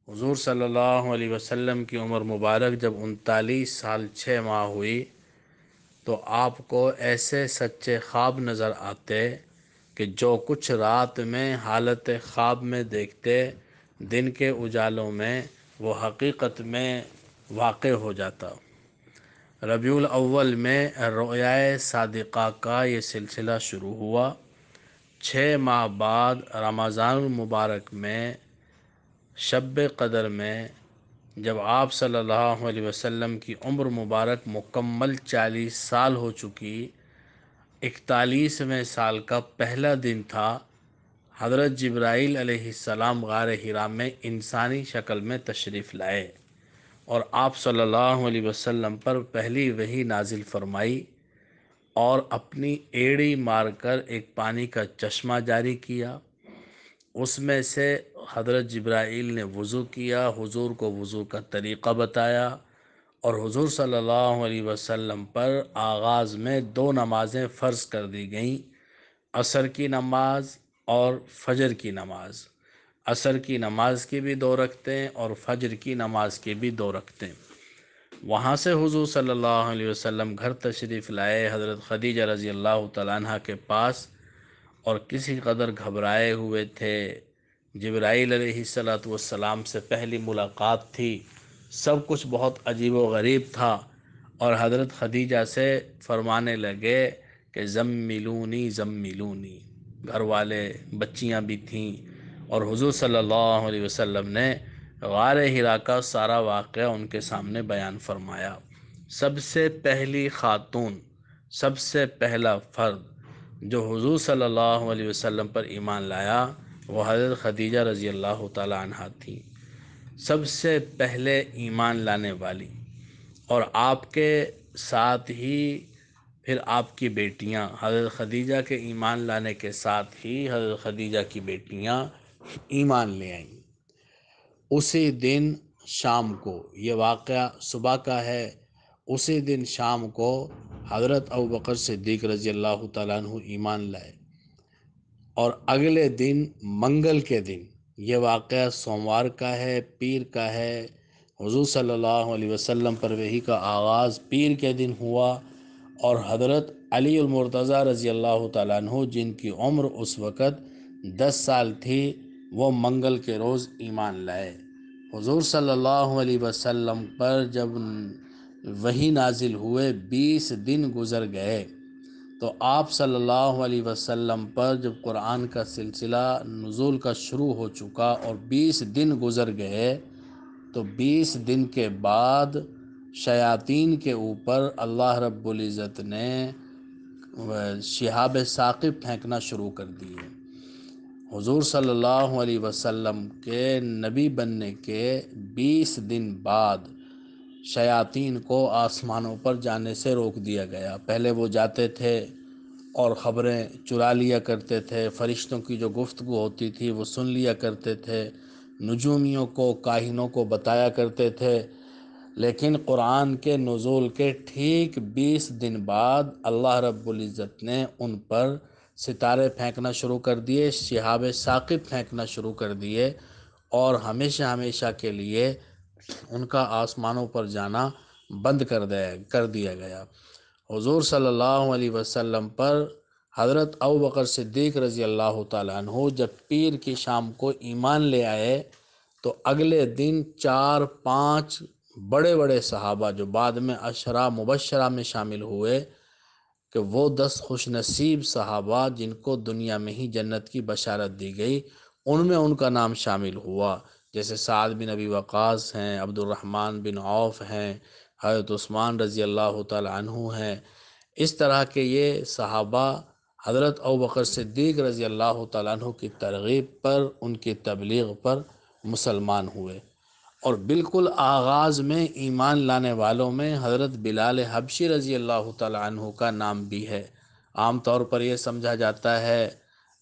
حضور صلی اللہ علیہ وسلم کی عمر مبارک جب 39 سال 6 ماہ ہوئی تو آپ کو ایسے سچے خواب نظر آتے کہ جو کچھ رات میں حالت خواب میں دیکھتے دن کے اجالوں میں وہ حقیقت میں واقع ہو جاتا۔ ربیع الاول میں رؤیائے صادقہ کا یہ سلسلہ شروع ہوا۔ 6 ماہ بعد رمضان المبارک میں شب قدر میں جب آپ صلی اللہ علیہ وسلم کی عمر مبارک مکمل 40 سال ہو چکی، 41ویں سال کا پہلا دن تھا، حضرت جبرائیل علیہ السلام غار حرا میں انسانی شکل میں تشریف لائے اور آپ صلی اللہ علیہ وسلم پر پہلی وحی نازل فرمائی اور اپنی ایڑی مار کر ایک پانی کا چشمہ جاری کیا۔ اس میں سے حضرت جبرائیل نے وضو کیا، حضور کو وضو کا طریقہ بتایا اور حضور صلی اللہ علیہ وسلم پر آغاز میں 2 نمازیں فرض کر دی گئیں، عصر کی نماز اور فجر کی نماز۔ عصر کی نماز کی بھی 2 رکعتیں اور فجر کی نماز کی بھی 2 رکعتیں۔ وہاں سے حضور صلی اللہ علیہ وسلم گھر تشریف لائے حضرت خدیجہ رضی اللہ تعالیٰ عنہ کے پاس اور کسی قدر گھبرائے ہوئے تھے۔ جبرائیل علیہ السلام سے پہلی ملاقات تھی، سب کچھ بہت عجیب و غریب تھا اور حضرت خدیجہ سے فرمانے لگے کہ زملونی زملونی، گھر والے بچیاں بھی تھیں اور حضور صلی اللہ علیہ وسلم نے غار حرا کا سارا واقعہ ان کے سامنے بیان فرمایا۔ سب سے پہلی خاتون، سب سے پہلا فرد جو حضور صلی اللہ علیہ وسلم پر ایمان لایا وہ حضرت خدیجہ رضی اللہ تعالی عنہ تھی، سب سے پہلے ایمان لانے والی، اور آپ کے ساتھ ہی پھر آپ کی بیٹیاں، حضرت خدیجہ کے ایمان لانے کے ساتھ ہی حضرت خدیجہ کی بیٹیاں ایمان لے آئیں۔ اسی دن شام کو، یہ واقعہ صبح کا ہے، اسی دن شام کو حضرت ابوبکر صدیق رضی اللہ تعالیٰ عنہ ایمان لائے اور اگلے دن منگل کے دن، یہ واقعہ سوموار کا ہے، پیر کا ہے، حضور صلی اللہ علیہ وسلم پر وحی کا آغاز پیر کے دن ہوا اور حضرت علی المرتضیٰ رضی اللہ تعالیٰ عنہ جن کی عمر اس وقت 10 سال تھی وہ منگل کے روز ایمان لائے۔ حضور صلی اللہ علیہ وسلم پر جب وحی نازل ہوئے 20 دن گزر گئے تو آپ صلی اللہ علیہ وسلم پر جب قرآن کا سلسلہ نزول کا شروع ہو چکا اور 20 دن گزر گئے تو 20 دن کے بعد شیاطین کے اوپر اللہ رب العزت نے شہاب ثاقب پھینکنا شروع کر دیے۔ حضور صلی اللہ علیہ وسلم کے نبی بننے کے 20 دن بعد شیاطین کو آسمانوں پر جانے سے روک دیا گیا۔ پہلے وہ جاتے تھے اور خبریں چرا لیا کرتے تھے، فرشتوں کی جو گفتگو ہوتی تھی وہ سن لیا کرتے تھے، نجومیوں کو، کاہنوں کو بتایا کرتے تھے، لیکن قرآن کے نزول کے ٹھیک 20 دن بعد اللہ رب العزت نے ان پر ستارے پھینکنا شروع کر دیے، شہاب ثاقب پھینکنا شروع کر دیے اور ہمیشہ ہمیشہ کے لیے ان کا آسمانوں پر جانا بند کر دیا گیا۔ حضور صلی اللہ علیہ وسلم پر حضرت ابوبکر صدیق رضی اللہ تعالیٰ عنہ جب پیر کی شام کو ایمان لے آئے تو اگلے دن 4-5 بڑے بڑے صحابہ جو بعد میں عشرہ مبشرہ میں شامل ہوئے کہ وہ 10 خوش نصیب صحابہ جن کو دنیا میں ہی جنت کی بشارت دی گئی، ان میں ان کا نام شامل ہوا، جیسے سعد بن ابی وقاص ہیں، عبد الرحمن بن عوف ہیں، حضرت عثمان رضی اللہ تعالی عنہ ہیں۔ اس طرح کے یہ صحابہ حضرت ابوبکر صدیق رضی اللہ تعالیٰ عنہ کی ترغیب پر، ان کی تبلیغ پر مسلمان ہوئے۔ اور بالکل آغاز میں ایمان لانے والوں میں حضرت بلال حبشی رضی اللہ تعالیٰ عنہ کا نام بھی ہے۔ عام طور پر یہ سمجھا جاتا ہے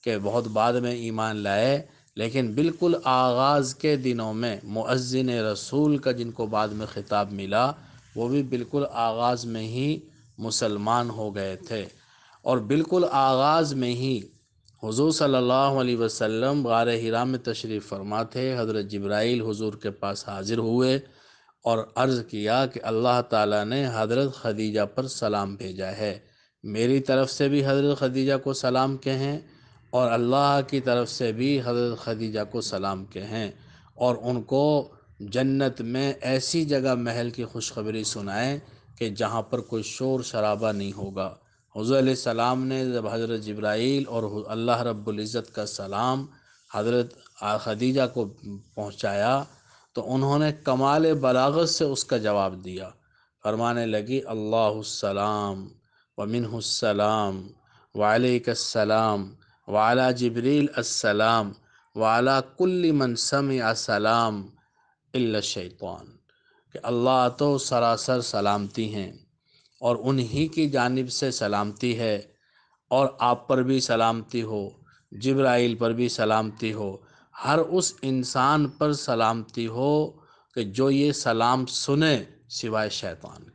کہ بہت بعد میں ایمان لائے، لیکن بالکل آغاز کے دنوں میں مؤذن رسول کا جن کو بعد میں خطاب ملا وہ بھی بالکل آغاز میں ہی مسلمان ہو گئے تھے۔ اور بالکل آغاز میں ہی حضور صلی اللہ علیہ وسلم غار حرا میں تشریف فرما تھے، حضرت جبرائیل حضور کے پاس حاضر ہوئے اور عرض کیا کہ اللہ تعالیٰ نے حضرت خدیجہ پر سلام بھیجا ہے، میری طرف سے بھی حضرت خدیجہ کو سلام کہیں اور اللہ کی طرف سے بھی حضرت خدیجہ کو سلام کہیں، اور ان کو جنت میں ایسی جگہ محل کی خوشخبری سنائیں کہ جہاں پر کوئی شور شرابہ نہیں ہوگا۔ حضور علیہ السلام نے جب حضرت جبرائیل اور اللہ رب العزت کا سلام حضرت خدیجہ کو پہنچایا تو انہوں نے کمال بلاغت سے اس کا جواب دیا، فرمانے لگی اللہ السلام ومنہ السلام وعلیک السلام وعلی جبریل السلام وعلی کل من سمع سلام الا الشیطان، کہ اللہ تو سراسر سلامتی ہیں اور انہی کی جانب سے سلامتی ہے، اور آپ پر بھی سلامتی ہو، جبرائیل پر بھی سلامتی ہو، ہر اس انسان پر سلامتی ہو کہ جو یہ سلام سنے سوائے شیطان